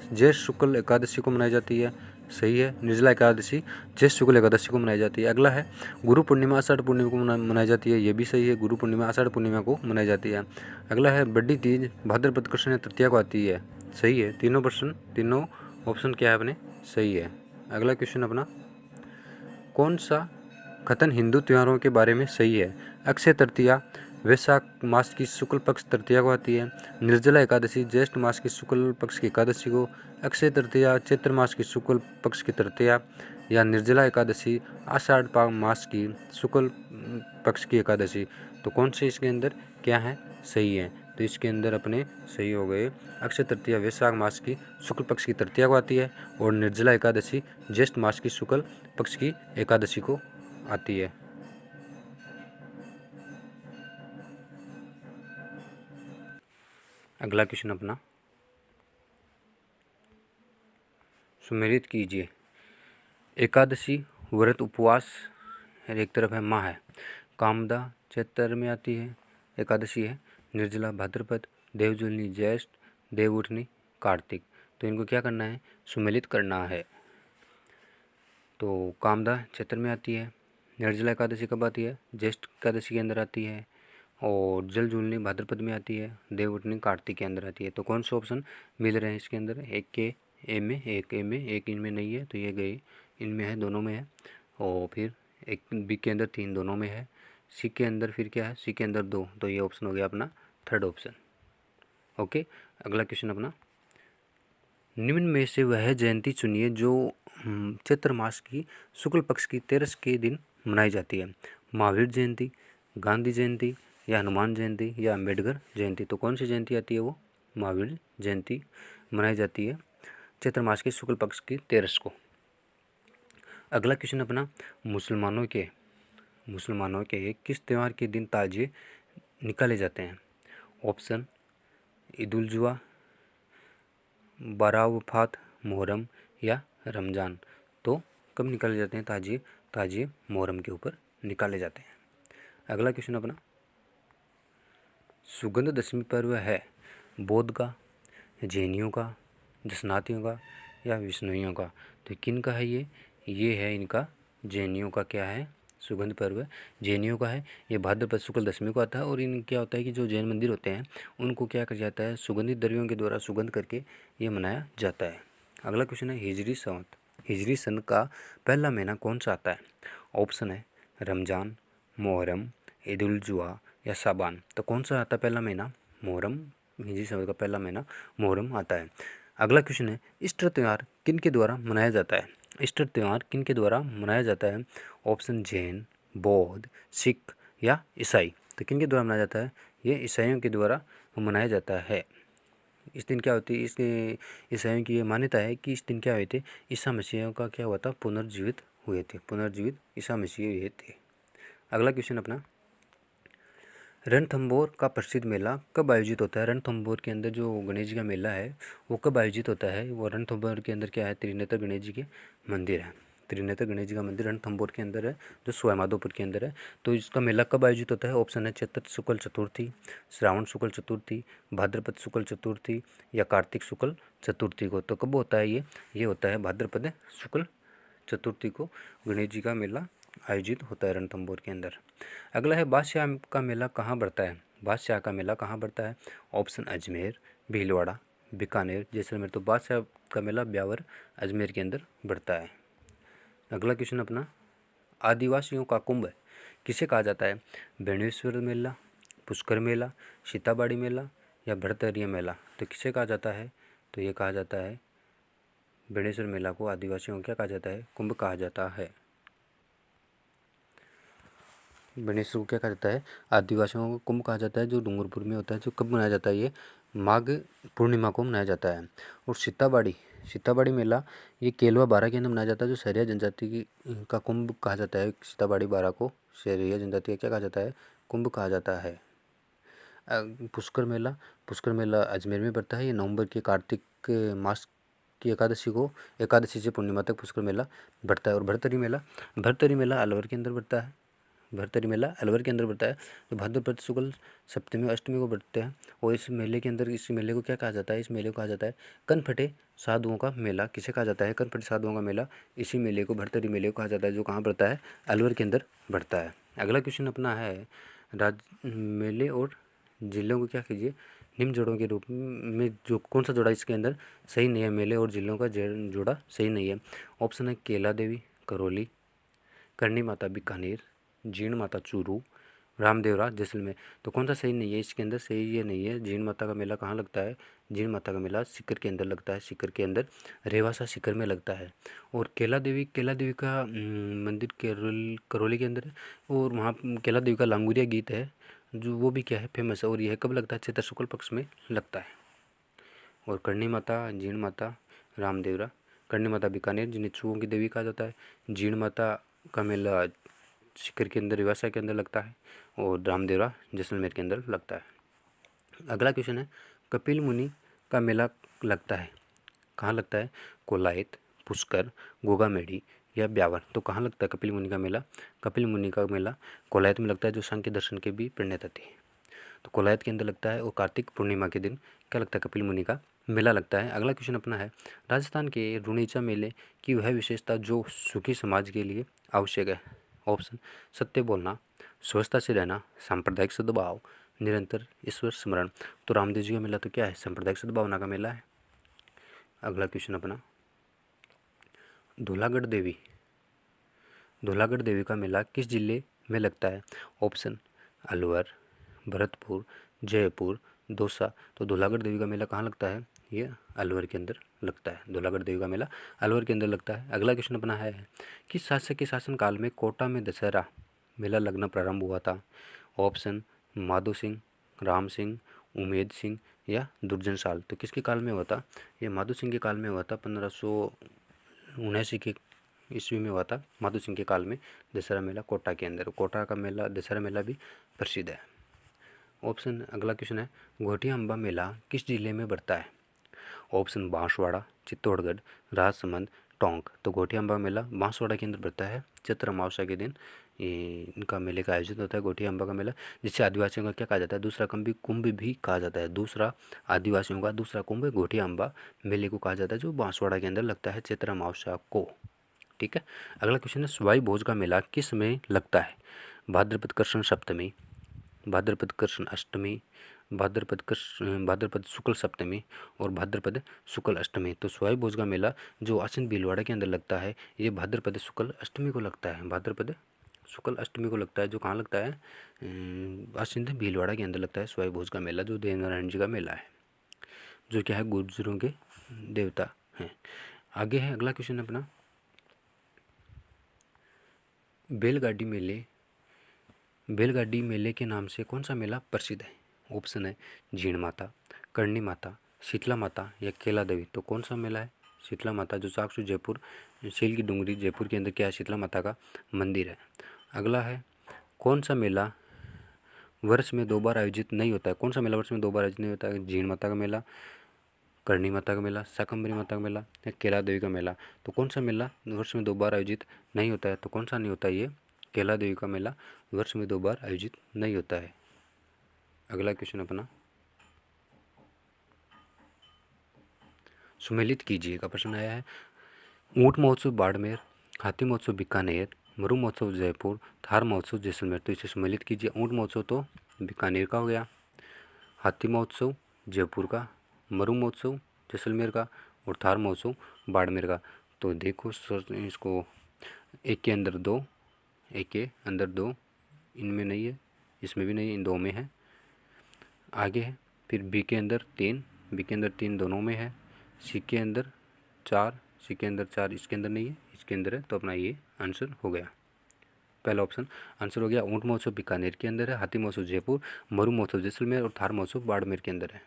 Speaker 1: ज्येष्ठ शुक्ल एकादशी को मनाई जाती है, सही है। निर्जला एकादशी ज्येष्ठ शुक्ल एकादशी को मनाई जाती है। अगला है, गुरु पूर्णिमा आषाढ़ पूर्णिमा को मनाई जाती है, ये भी सही है। गुरु पूर्णिमा आषाढ़ पूर्णिमा को मनाई जाती है। अगला है, बड़ी तीज भाद्रपद कृष्ण तृतीया को आती है, सही है। तीनों ऑप्शन क्या है अपने? सही है। अगला क्वेश्चन अपना, कौन सा कथन हिंदू त्योहारों के बारे में सही है? अक्षय तृतीया वैशाख मास की शुक्ल पक्ष तृतीया को आती है, निर्जला एकादशी ज्येष्ठ मास की शुक्ल पक्ष की एकादशी को, अक्षय तृतीया चैत्र मास की शुक्ल पक्ष की तृतीया या निर्जला एकादशी आषाढ़ मास की शुक्ल पक्ष की एकादशी। तो कौन से इसके अंदर क्या है? सही है। तो इसके अंदर अपने सही हो गए, अक्षय तृतीया वैशाख मास की शुक्ल पक्ष की तृतीया को आती है और निर्जला एकादशी ज्येष्ठ मास की शुक्ल पक्ष की एकादशी को आती है। अगला क्वेश्चन अपना, सुमेलित कीजिए। एकादशी व्रत उपवास है, एक तरफ है माह है। कामदा चैत्र में आती है, एकादशी है। निर्जला भाद्रपद, देवजुलनी ज्येष्ठ, देवउठनी कार्तिक। तो इनको क्या करना है, सुमेलित करना है। तो कामदा चैत्र में आती है, निर्जला एकादशी कब आती है, ज्येष्ठ एकादशी के अंदर आती है, और जलजूलनी भाद्रपद में आती है, देवउठनी कार्तिक के अंदर आती है। तो कौन से ऑप्शन मिल रहे हैं इसके अंदर, एक के ए में, एक ए में, एक इनमें नहीं है तो ये गए, इनमें है, दोनों में है। और फिर एक बी के अंदर 3 दोनों में है। सी के अंदर फिर क्या है, सी के अंदर 2, तो ये ऑप्शन हो गया अपना थर्ड ऑप्शन। ओके, अगला क्वेश्चन अपना, निम्न में से वह जयंती चुनिए जो चैत्र मास की शुक्ल पक्ष की 13 के दिन मनाई जाती है। महावीर जयंती, गांधी जयंती, या हनुमान जयंती, या अम्बेडकर जयंती। तो कौन सी जयंती आती है, वो महावीर जयंती मनाई जाती है चैत्र मास के शुक्ल पक्ष की 13 को। अगला क्वेश्चन अपना, मुसलमानों के किस त्यौहार के दिन ताजिए निकाले जाते हैं। ऑप्शन ईद उल जुहा, बारावफात, मुहर्रम, या रमज़ान। तो कब निकाले जाते हैं ताजिए, ताजिए मुहर्रम के ऊपर निकाले जाते हैं। अगला क्वेश्चन अपना, सुगंध दशमी पर्व है बौद्ध का, जैनियों का, जसनातियों का, या विष्णुइयों का। तो किन का है ये है इनका जैनियों का क्या है, सुगंध पर्व जैनियों का है। ये भाद्रपद शुक्ल दशमी को आता है, और इन क्या होता है कि जो जैन मंदिर होते हैं उनको क्या कर जाता है, सुगंधित द्रव्यों के द्वारा सुगंध करके ये मनाया जाता है। अगला क्वेश्चन है, हिजरी सन का पहला महीना कौन सा आता है। ऑप्शन है रमज़ान, मुहर्रम, ईद उल जुहा, या शाबान। तो कौन सा आता है पहला महीना, मुहर्रम, हिजरी सन का पहला महीना मुहर्रम आता है। अगला क्वेश्चन है, ईस्टर त्यौहार किन के द्वारा मनाया जाता है। ईस्टर त्यौहार किन के द्वारा मनाया जाता है। ऑप्शन जैन, बौद्ध, सिख, या ईसाई। तो किन के द्वारा मनाया जाता है, ये ईसाइयों के द्वारा मनाया जाता है। इस दिन क्या होती है, इसके ईसाइयों की ये मान्यता है कि इस दिन क्या हुए थे, ईसा मसीह का क्या हुआ था, पुनर्जीवित हुए थे, पुनर्जीवित ईसा मसीह हुए थे। अगला क्वेश्चन अपना, रणथंभौर का प्रसिद्ध मेला कब आयोजित होता है। रणथंभौर के अंदर जो गणेश जी का मेला है वो कब आयोजित होता है। वो रणथंभौर के अंदर क्या है, त्रिनेत्र गणेश जी के मंदिर है। त्रिनेत्र गणेश जी का मंदिर रणथंभौर के अंदर है, जो सवाईमाधोपुर के अंदर है। तो इसका मेला कब आयोजित होता है। ऑप्शन है चैत्र शुक्ल चतुर्थी, श्रावण शुक्ल चतुर्थी, भाद्रपद शुक्ल चतुर्थी, या कार्तिक शुक्ल चतुर्थी को। तो कब होता है ये होता है भाद्रपद शुक्ल चतुर्थी को गणेश जी का मेला आयोजित होता है रणथंभौर के अंदर। अगला है, बादशाह का मेला कहाँ बढ़ता है। बादशाह का मेला कहाँ बढ़ता है। ऑप्शन अजमेर, भीलवाड़ा, बीकानेर, जैसलमेर। तो बादशाह का मेला ब्यावर, अजमेर के अंदर बढ़ता है। अगला क्वेश्चन अपना, आदिवासियों का कुंभ किसे कहा जाता है। बेणेश्वर मेला, पुष्कर मेला, सीताबाड़ी मेला, या भरतरिया मेला। तो किसे कहा जाता है, तो ये कहा जाता है बेणेश्वर मेला को आदिवासियों को क्या कहा जाता है, कुंभ कहा जाता है। बेणेश्वर को क्या कहा जाता है, आदिवासियों को कुंभ कहा जाता है, जो डूंगरपुर में होता है। जो कब मनाया जाता है, ये माघ पूर्णिमा को मनाया जाता है। और सीताबाड़ी मेला ये केलवा बारा के अंदर मनाया जाता है, जो सहरिया जनजाति की का कुंभ कहा जाता है। सीताबाड़ी बारा को सहरिया जनजाति का क्या कहा जाता है, कुंभ कहा जाता है। पुष्कर मेला अजमेर में पड़ता है। ये नवंबर के कार्तिक मास की एकादशी से पूर्णिमा तक पुष्कर मेला बढ़ता है। और भरतरी मेला अलवर के अंदर बढ़ता है। भरतरी मेला अलवर के अंदर बढ़ता है, जो भाद्रपद शुक्ल सप्तमी और अष्टमी को बढ़ते हैं। और इस मेले के अंदर, इस मेले को क्या कहा जाता है, इस मेले को कहा जाता है कनफटे साधुओं का मेला। किसे कहा जाता है, कनफटे साधुओं का मेला। इसी मेले को भरतरी मेले को कहा जाता है, जो कहाँ बढ़ता है, अलवर के अंदर बढ़ता है। अगला क्वेश्चन अपना है, मेले और जिलों को क्या कीजिए, निम्न जोड़ों के रूप में जो कौन सा जोड़ा इसके अंदर सही नहीं है, मेले और जिलों का जोड़ा सही नहीं है। ऑप्शन है केला देवी करौली, करणी माता बीकानेर, जीण माता चूरू, रामदेवरा जैसलमेर। तो कौन सा सही नहीं है, इसके अंदर सही ये नहीं है। जीण माता का मेला कहाँ लगता है, जीण माता का मेला सीकर के अंदर लगता है, सीकर के अंदर रेवासा सीकर में लगता है। और केला देवी का मंदिर करौली के अंदर है। और वहाँ केला देवी का लांगुरिया गीत है, जो वो भी क्या है, फेमस है। और यह कब लगता है, चैत्र शुक्ल पक्ष में लगता है। और करणी माता, जीण माता, रामदेवरा, करणी माता बीकानेर जिन्हें चूहों की देवी कहा जाता है। जीण माता का मेला सीकर के अंदर रिवासा के अंदर लगता है। और रामदेवरा जैसलमेर के अंदर लगता है। अगला क्वेश्चन है, कपिल मुनि का मेला लगता है कहाँ लगता है, कोलायत,
Speaker 2: पुष्कर, गोगामेडी या ब्यावर। तो कहाँ लगता है कपिल मुनि का मेला? कपिल मुनि का मेला कोलायत में लगता है, जो सांख्य दर्शन के भी प्रणेता थे। तो कोलायत के अंदर लगता है, और कार्तिक पूर्णिमा के दिन क्या लगता है कपिल मुनि का मेला लगता है। अगला क्वेश्चन अपना है, राजस्थान के रुणीचा मेले की वह विशेषता जो सुखी समाज के लिए आवश्यक है। ऑप्शन, सत्य बोलना, स्वस्थता से रहना, सांप्रदायिक सद्भाव, निरंतर ईश्वर स्मरण। तो रामदेव जी का मेला तो क्या है? सांप्रदायिक सद्भावना का मेला है। अगला क्वेश्चन अपना, धौलागढ़ देवी, धौलागढ़ देवी का मेला किस जिले में लगता है? ऑप्शन, अलवर, भरतपुर, जयपुर, दौसा। तो धौलागढ़ देवी का मेला कहाँ लगता है? ये अलवर के अंदर लगता है। धौलागढ़ देवी का मेला अलवर के अंदर लगता है। अगला क्वेश्चन अपना है, किस शासक के शासनकाल में कोटा में दशहरा मेला लगना प्रारंभ हुआ था? ऑप्शन, माधो सिंह, राम सिंह, उमेद सिंह या दुर्जन साल। तो किसके काल में हुआ था? ये माधो सिंह के काल में हुआ था। 1579 के ईस्वी में हुआ था, माधो सिंह के काल में दशहरा मेला कोटा के अंदर। कोटा का मेला, दशहरा मेला भी प्रसिद्ध है। ऑप्शन, अगला क्वेश्चन है, घोटिया अम्बा मेला किस जिले में बढ़ता है? ऑप्शन, बांसवाड़ा, चित्तौड़गढ़, राजसमंद, टोंक। तो घोटिया अम्बा मेला बांसवाड़ा के अंदर बढ़ता है। चैत्र अमावस्या के दिन ये इनका मेले का आयोजित होता है, घोटिया अम्बा का मेला, जिससे आदिवासियों का क्या कहा जाता है? दूसरा कुंभ भी कहा जाता है। दूसरा आदिवासियों का दूसरा कुंभ घोटिया अम्बा मेले को कहा जाता है, जो बांसवाड़ा के अंदर लगता है चैत्र अमावस्या को। ठीक है। अगला क्वेश्चन है, सवाई भोज का मेला किस में लगता है? भाद्रपद कृष्ण सप्तमी, भाद्रपद कृष्ण अष्टमी, भाद्रपद शुक्ल सप्तमी और भाद्रपद शुक्ल अष्टमी। तो सवाई भोज का मेला जो आश्विन भीलवाड़ा के अंदर लगता है, ये भाद्रपद शुक्ल अष्टमी को लगता है। भाद्रपद शुक्ल अष्टमी को लगता है, जो कहाँ लगता है? आश्विन भीलवाड़ा के अंदर लगता है सवाई भोज का मेला, जो देवनारायण जी का मेला है, जो क्या है गुर्जरों के देवता हैं। आगे है अगला क्वेश्चन अपना, बैलगाड़ी मेले, बैलगाड़ी मेले के नाम से कौन सा मेला प्रसिद्ध है? ऑप्शन है, जीण माता, करणी माता, शीतला माता या केला देवी। तो कौन सा मेला है? शीतला माता, जो चाकसू जयपुर, सील की डूंगरी जयपुर के अंदर क्या है? शीतला माता का मंदिर है। अगला है, कौन सा मेला वर्ष में 2 बार आयोजित नहीं होता है? कौन सा मेला वर्ष में 2 बार आयोजित नहीं होता है? जीण माता का मेला, करणी माता का मेला, शाकंभरी माता का मेला या केला देवी का मेला। तो कौन सा मेला वर्ष में 2 बार आयोजित नहीं होता है? तो कौन सा नहीं होता? ये केला देवी का मेला वर्ष में 2 बार आयोजित नहीं होता है। अगला क्वेश्चन अपना, सुमेलित कीजिए का प्रश्न आया है, ऊंट महोत्सव बाड़मेर, हाथी महोत्सव बीकानेर, मरु महोत्सव जयपुर, थार महोत्सव जैसलमेर। तो इसे सुमेलित कीजिए। ऊंट महोत्सव तो बीकानेर का हो गया, हाथी महोत्सव जयपुर का, मरु महोत्सव जैसलमेर का और थार महोत्सव बाड़मेर का। तो देखो सर, इसको एक के अंदर दो, एक के अंदर दो, इनमें नहीं है, इसमें भी नहीं है, इन दो में है। आगे है फिर बी के अंदर 3, बी के अंदर 3 दोनों में है। सी के अंदर 4, सी के अंदर 4 इसके अंदर नहीं है, इसके अंदर है। तो अपना ये आंसर हो गया, पहला ऑप्शन आंसर हो गया। ऊंट महोत्सव बीकानेर के अंदर है, हाथी महोत्सव जयपुर, मरु महोत्सव जैसलमेर और थार महोत्सव बाड़मेर के अंदर है।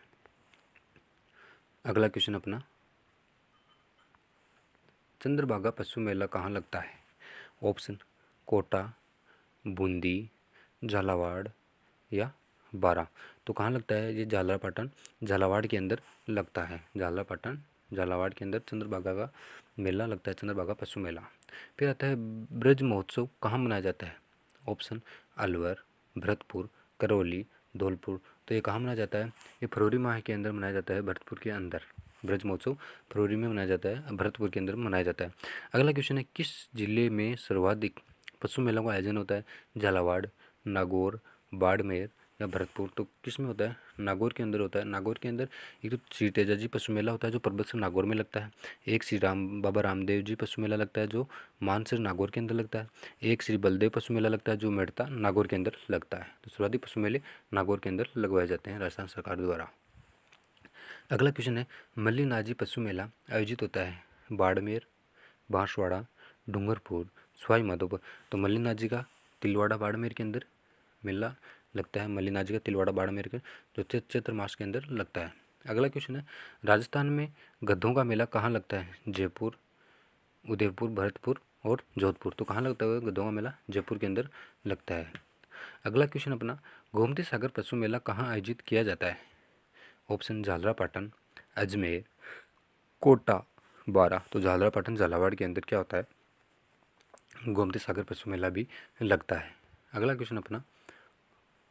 Speaker 2: अगला क्वेश्चन अपना, चंद्रभागा पशु मेला कहाँ लगता है? ऑप्शन, कोटा, बूंदी, झालावाड़ या बारा। तो कहाँ लगता है? ये झालापाटन, झालावाड़ के अंदर लगता है। झालापाटन, झालावाड़ के अंदर चंद्रभागा का मेला लगता है, चंद्रभागा पशु मेला। फिर आता है, ब्रज महोत्सव कहाँ मनाया जाता है? ऑप्शन, अलवर, भरतपुर, करौली, धौलपुर। तो ये कहाँ मनाया जाता है? ये फरवरी माह के अंदर मनाया जाता है, भरतपुर के अंदर। ब्रज महोत्सव फरवरी में मनाया जाता है, भरतपुर के अंदर मनाया जाता है। अगला क्वेश्चन है, किस जिले में सर्वाधिक पशु मेलों का आयोजन होता है? झालावाड़, नागौर, बाड़मेर या भरतपुर। तो किस में होता है? नागौर के अंदर होता है। नागौर के अंदर एक तो श्री तेजाजी पशु मेला होता है, जो पर्वत नागौर में लगता है। एक श्री बाबा रामदेव जी पशु मेला लगता है, जो मानसर नागौर के अंदर लगता है। एक श्री बलदेव पशु मेला लगता है, जो मेड़ता नागौर के अंदर लगता है। तो सर्वाधिक पशु मेले नागौर के अंदर लगवाए जाते हैं राजस्थान सरकार द्वारा। अगला क्वेश्चन है, मल्लीनाजी पशु मेला आयोजित होता है बाड़मेर, बांसवाड़ा, डूंगरपुर, सवाई माधोपुर। तो मल्लीनाजी का तिलवाड़ा बाड़मेर के अंदर मेला लगता है। मल्लीनाजी का तिलवाड़ा बाड़मेर के जो चैत्र मास के अंदर लगता है। अगला क्वेश्चन है, राजस्थान में गधों का मेला कहाँ लगता है? जयपुर, उदयपुर, भरतपुर और जोधपुर। तो कहाँ लगता है गधों का मेला? जयपुर के अंदर लगता है। अगला क्वेश्चन अपना, गोमती सागर पशु मेला कहाँ आयोजित किया जाता है? ऑप्शन, झालरापाटन, अजमेर, कोटा, 2012। तो झालरापाटन झालावाड़ के अंदर क्या होता है, गोमती सागर पशु मेला भी लगता है। अगला क्वेश्चन अपना,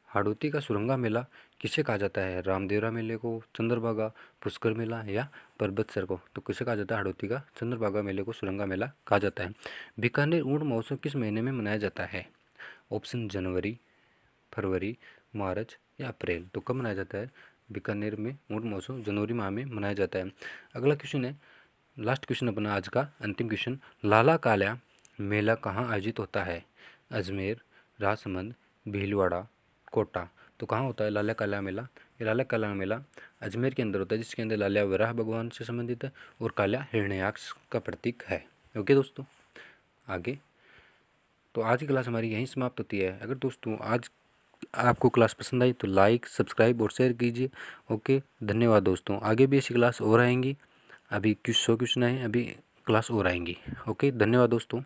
Speaker 2: हाड़ौती का सुरंगा मेला किसे कहा जाता है, रामदेवरा मेले को, चंद्रभागा, पुष्कर मेला या परबतसर को। तो किसे कहा जाता है हाड़ौती का चंद्रभागा मेले को सुरंगा मेला कहा जाता है। बीकानेर ऊंट महोत्सव किस महीने में मनाया जाता है, ऑप्शन जनवरी, फरवरी, मार्च या अप्रैल। तो कब मनाया जाता है बीकानेर में ऊंट महोत्सव, जनवरी माह में मनाया जाता है। अगला क्वेश्चन है, लास्ट क्वेश्चन अपना आज का अंतिम क्वेश्चन, लाला काल्या मेला कहाँ आयोजित होता है, अजमेर, राजसमंद, भीलवाड़ा, कोटा। तो कहाँ होता है लाला काल्या मेला, ये लाला काल्या मेला अजमेर के अंदर होता है, जिसके अंदर लाल्या वराह भगवान से संबंधित है और काल्या हिरण्याक्ष का प्रतीक है। ओके दोस्तों, आगे तो आज की क्लास हमारी यहीं समाप्त होती है। अगर दोस्तों आज आपको क्लास पसंद आई तो लाइक, सब्सक्राइब और शेयर कीजिए। ओके, धन्यवाद दोस्तों। आगे भी ऐसी क्लास और आएंगी, अभी 100 क्वेश्चन आए, अभी क्लास और आएंगी। ओके, धन्यवाद दोस्तों।